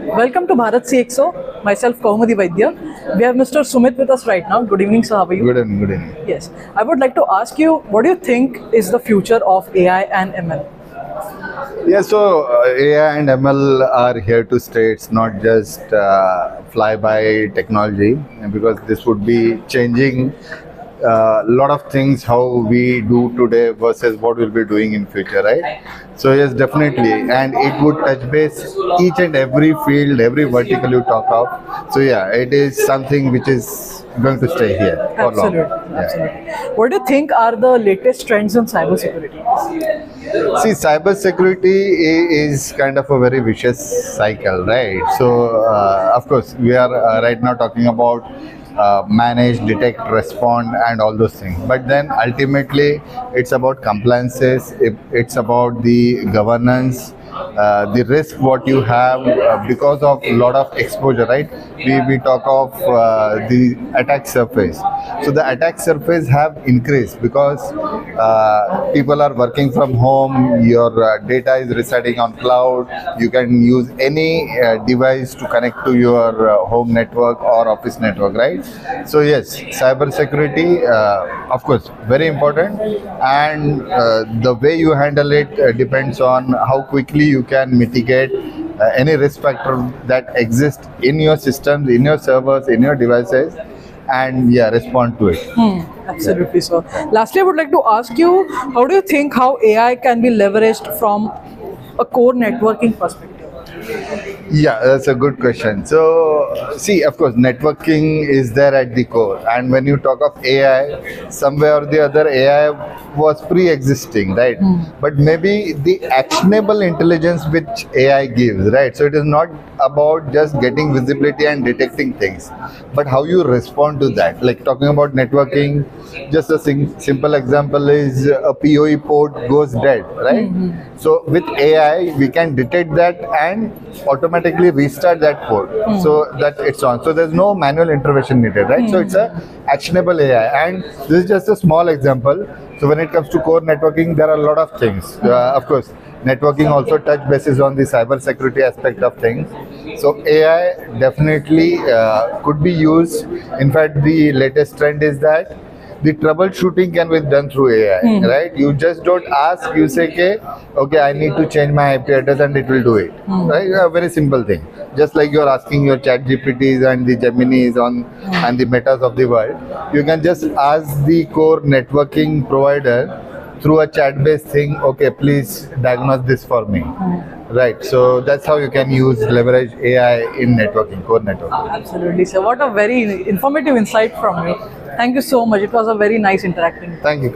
Welcome to Bharat CXO. Myself, Kaumudi Vaidya. We have Mr. Sumit with us right now. Good evening, sir. How are you? Good evening, good evening. Yes. I would like to ask you, what do you think is the future of AI and ML? Yeah, so AI and ML are here to stay. It's not just fly-by technology, because this would be changing a lot of things how we do today versus what we'll be doing in future, right? So yes, definitely, and it would touch base each and every field, every vertical you talk of. So yeah, it is something which is going to stay here for long. Absolutely. Yeah. Absolutely. What do you think are the latest trends in cybersecurity? See, cybersecurity is kind of a very vicious cycle, right? So, of course, we are right now talking about manage, detect, respond, and all those things. But then ultimately, it's about compliances, it's about the governance, the risk what you have because of a lot of exposure, right? We talk of the attack surface. So the attack surface have increased because people are working from home, your data is residing on cloud, you can use any device to connect to your home network or office network, right? So yes, cyber security, of course, very important, and the way you handle it depends on how quickly you can mitigate any risk factor that exists in your systems, in your servers, in your devices, and yeah, respond to it. Absolutely, sir. Lastly, I would like to ask you, how do you think how AI can be leveraged from a core networking perspective? Yeah, that's a good question. So, see, of course, networking is there at the core, and when you talk of AI, somewhere or the other, AI was pre-existing, right? But maybe the actionable intelligence which AI gives, right? So it is not about just getting visibility and detecting things, but how you respond to that. Like talking about networking, just a simple example is a PoE port goes dead, right? So with AI, we can detect that and automatically restart that port so that it's on. So there's no manual intervention needed, right? So it's a actionable AI, and this is just a small example. So when it comes to core networking, there are a lot of things. Of course, networking also touch bases on the cyber security aspect of things. So AI definitely could be used. In fact, the latest trend is that the troubleshooting can be done through AI, right? You just don't ask, you say, okay, I need to change my IP address and it will do it, right? A very simple thing. Just like you're asking your chat GPTs and the Geminis and the metas of the world, you can just ask the core networking provider through a chat-based thing, okay, please diagnose this for me. Right, so that's how you can leverage AI in networking, core networking. Absolutely, sir. What a very informative insight from you. Thank you so much. It was a very nice interacting. Thank you.